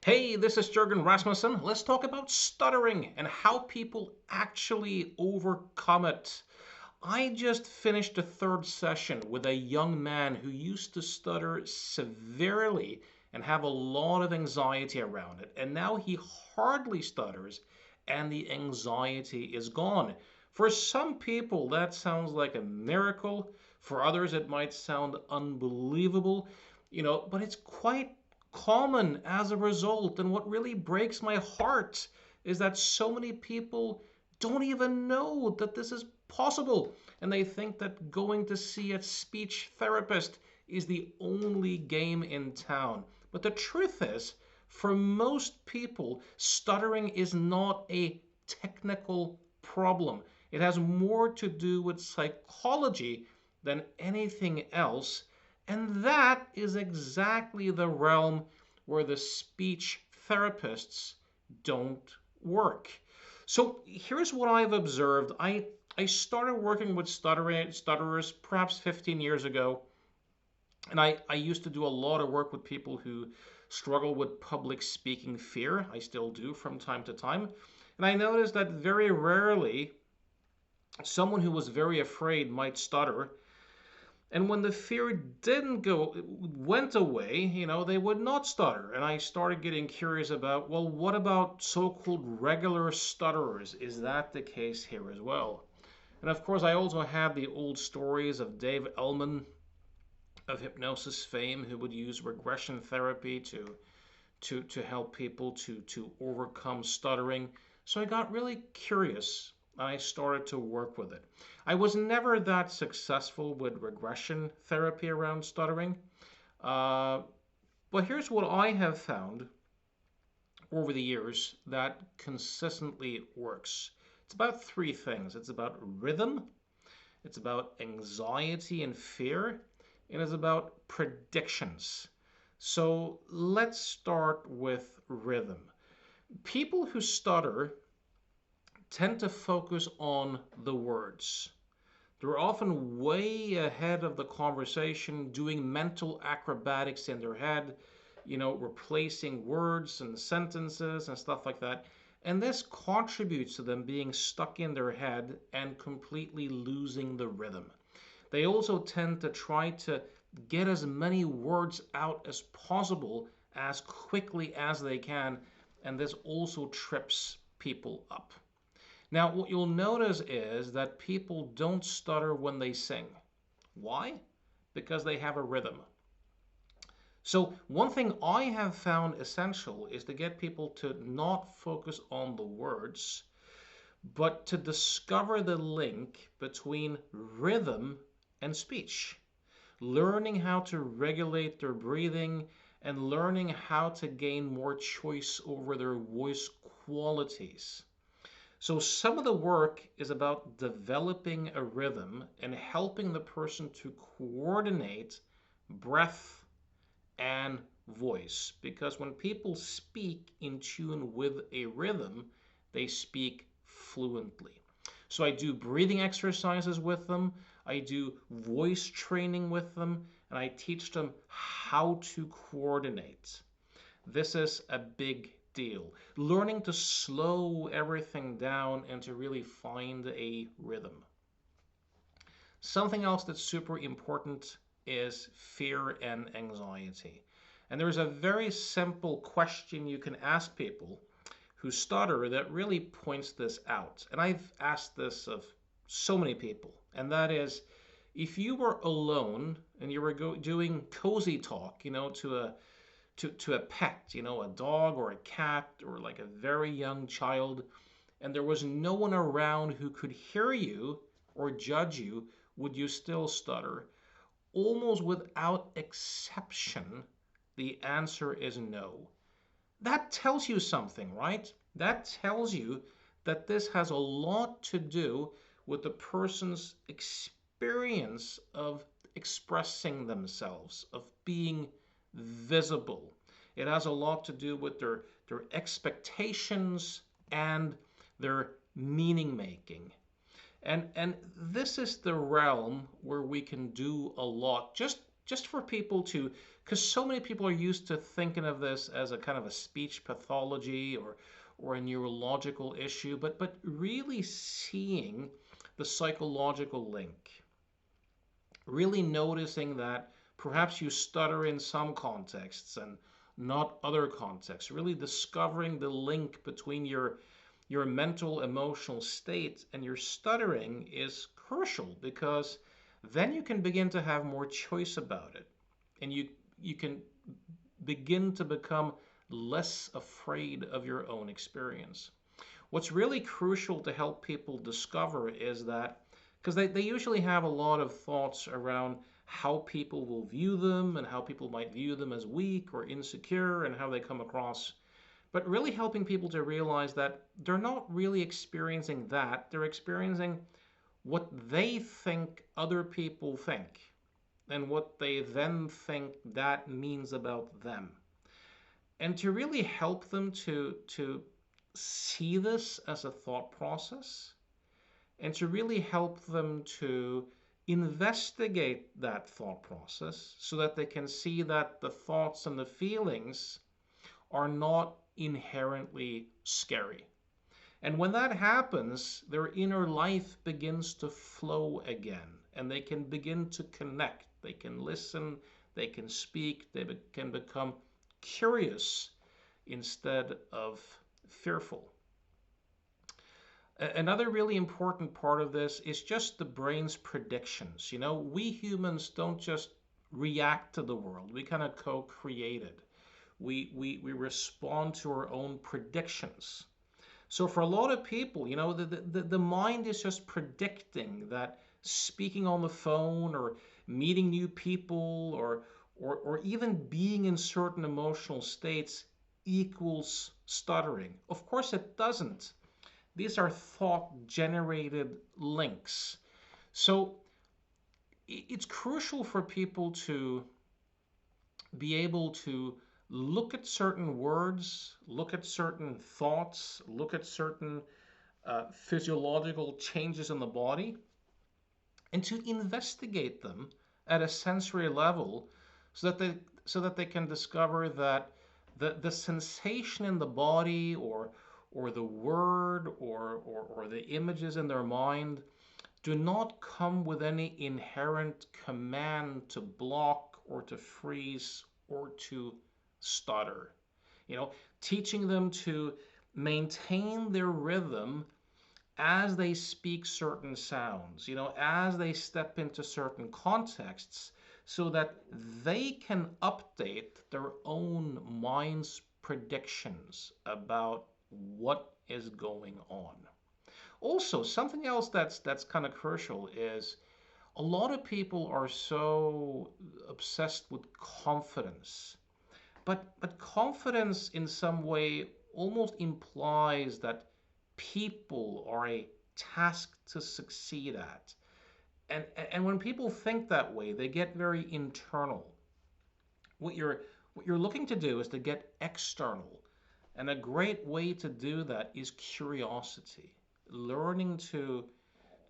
Hey, this is Jurgen Rasmussen. Let's talk about stuttering and how people actually overcome it. I just finished the third session with a young man who used to stutter severely and have a lot of anxiety around it. And now he hardly stutters and the anxiety is gone. For some people, that sounds like a miracle. For others, it might sound unbelievable, but it's quite common as a result. And what really breaks my heart is that so many people don't even know that this is possible. And they think that going to see a speech therapist is the only game in town. But the truth is, for most people, stuttering is not a technical problem. It has more to do with psychology than anything else. And that is exactly the realm where the speech therapists don't work. So here's what I've observed. I started working with stutterers perhaps 15 years ago, and I used to do a lot of work with people who struggle with public speaking fear. I still do from time to time. And I noticed that very rarely someone who was very afraid might stutter, and when the fear didn't go went away, they would not stutter. And I started getting curious about, well, what about so-called regular stutterers? Is that the case here as well? And of course, I also have the old stories of Dave Ellman of hypnosis fame, who would use regression therapy to help people to overcome stuttering. So I got really curious and I started to work with it. I was never that successful with regression therapy around stuttering. Uh, but here's what I have found over the years that consistently works. It's about three things. It's about rhythm, it's about anxiety and fear, and it's about predictions. So let's start with rhythm. People who stutter tend to focus on the words. They're often way ahead of the conversation, doing mental acrobatics in their head, replacing words and sentences and stuff like that. And this contributes to them being stuck in their head and completely losing the rhythm. They also tend to try to get as many words out as possible as quickly as they can, and this also trips people up. Now, what you'll notice is that people don't stutter when they sing. Why? Because they have a rhythm. So, one thing I have found essential is to get people to not focus on the words, but to discover the link between rhythm and speech. Learning how to regulate their breathing and learning how to gain more choice over their voice qualities. So, some of the work is about developing a rhythm and helping the person to coordinate breath and voice. Because when people speak in tune with a rhythm, they speak fluently. So, I do breathing exercises with them, I do voice training with them, and I teach them how to coordinate. This is a big deal. Learning to slow everything down and to really find a rhythm. Something else that's super important is fear and anxiety. And there's a very simple question you can ask people who stutter that really points this out. And I've asked this of so many people, and that is, if you were alone and you were doing cozy talk, to a pet, a dog or a cat or like a very young child, and there was no one around who could hear you or judge you, would you still stutter? Almost without exception, the answer is no. That tells you something, right? That tells you that this has a lot to do with the person's experience of expressing themselves, of being visible. It has a lot to do with their expectations and their meaning making. And this is the realm where we can do a lot. just for people to, because so many people are used to thinking of this as a kind of a speech pathology or a neurological issue, but really seeing the psychological link, really noticing that perhaps you stutter in some contexts and not other contexts, really discovering the link between your mental emotional state and your stuttering is crucial, because then you can begin to have more choice about it, and you can begin to become less afraid of your own experience. What's really crucial to help people discover is that, because they usually have a lot of thoughts around how people will view them and how people might view them as weak or insecure and how they come across, but really helping people to realize that they're not really experiencing that. They're experiencing what they think other people think and what they then think that means about them. And to really help them to see this as a thought process, and to really help them to investigate that thought process so that they can see that the thoughts and the feelings are not inherently scary. And when that happens, their inner life begins to flow again, and they can begin to connect. They can listen, they can speak, they can become curious instead of fearful. Another really important part of this is just the brain's predictions. We humans don't just react to the world, we kind of co create it. We respond to our own predictions. So for a lot of people, the mind is just predicting that speaking on the phone or meeting new people or even being in certain emotional states equals stuttering. Of course it doesn't. These are thought generated links. So it's crucial for people to be able to look at certain words, look at certain thoughts, look at certain physiological changes in the body, and to investigate them at a sensory level so that they can discover that the sensation in the body or the word or the images in their mind do not come with any inherent command to block or to freeze or to stutter. You know, teaching them to maintain their rhythm as they speak certain sounds, as they step into certain contexts, so that they can update their own mind's predictions about what is going on. Also, something else that's kind of crucial is a lot of people are so obsessed with confidence. But confidence in some way almost implies that people are a task to succeed at. And when people think that way, they get very internal. What you're looking to do is to get external. And a great way to do that is curiosity. Learning to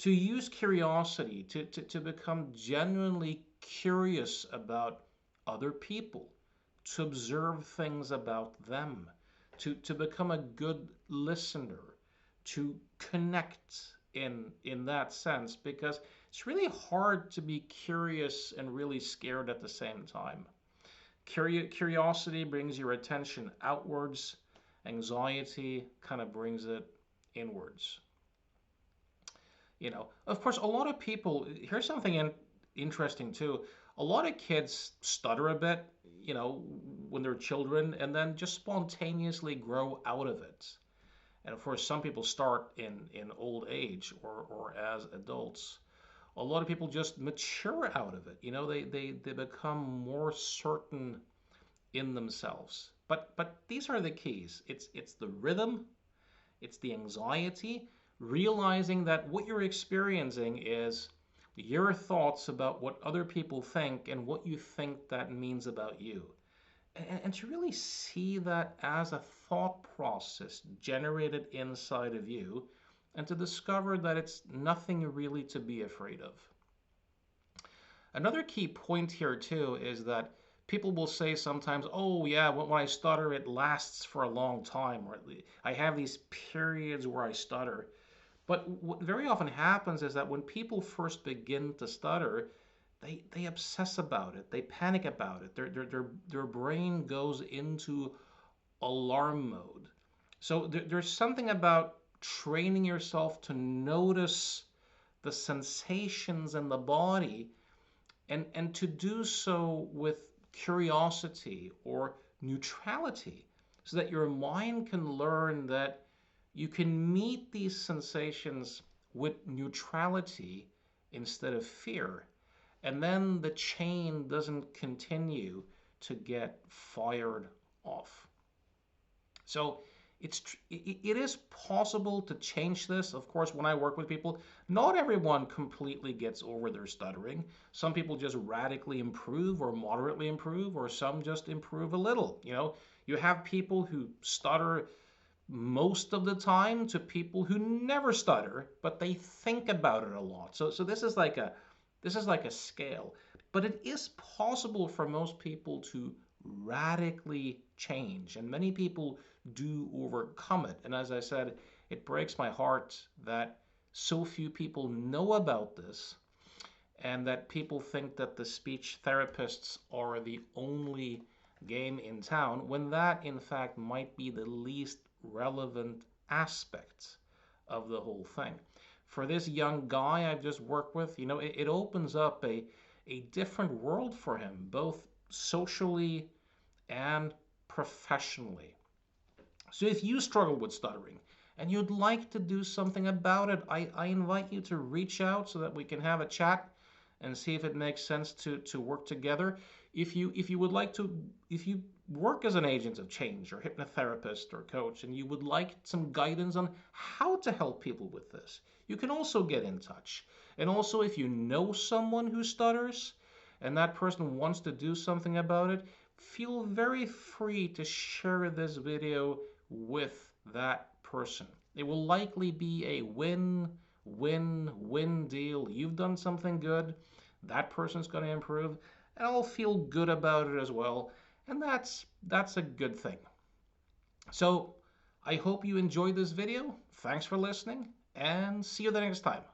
use curiosity to become genuinely curious about other people, to observe things about them, to become a good listener, to connect in that sense, because it's really hard to be curious and really scared at the same time. Curiosity brings your attention outwards, anxiety kind of brings it inwards. Of course, a lot of people, here's something interesting too. A lot of kids stutter a bit, when they're children, and then just spontaneously grow out of it. And of course, some people start in old age or as adults. A lot of people just mature out of it. They become more certain in themselves. But these are the keys. It's the rhythm, it's the anxiety, realizing that what you're experiencing is your thoughts about what other people think and what you think that means about you. And to really see that as a thought process generated inside of you, and to discover that it's nothing really to be afraid of. Another key point here too is that people will say sometimes, "Oh yeah, when I stutter, it lasts for a long time," or I have these periods where I stutter. But what very often happens is that when people first begin to stutter, they obsess about it, they panic about it. Their brain goes into alarm mode. So there's something about training yourself to notice the sensations in the body and to do so with curiosity or neutrality so that your mind can learn that you can meet these sensations with neutrality instead of fear. And then the chain doesn't continue to get fired off. So it is possible to change this. Of course, when I work with people, not everyone completely gets over their stuttering. Some people just radically improve or moderately improve, or some just improve a little. You have people who stutter most of the time to people who never stutter, but they think about it a lot. So this is like a scale, but it is possible for most people to radically change, and many people do overcome it. And as I said, it breaks my heart that so few people know about this, and that people think that the speech therapists are the only game in town, when that in fact might be the least relevant aspect of the whole thing. For this young guy I've just worked with, it opens up a different world for him, both socially and professionally. So if you struggle with stuttering and you'd like to do something about it, I invite you to reach out so that we can have a chat and see if it makes sense to work together. If you would like to, if you work as an agent of change or hypnotherapist or coach and you would like some guidance on how to help people with this, you can also get in touch. And also, if you know someone who stutters and that person wants to do something about it, feel very free to share this video with that person. It will likely be a win-win-win deal. You've done something good, that person's going to improve, and I'll feel good about it as well. And that's a good thing. So I hope you enjoyed this video. Thanks for listening, and see you the next time.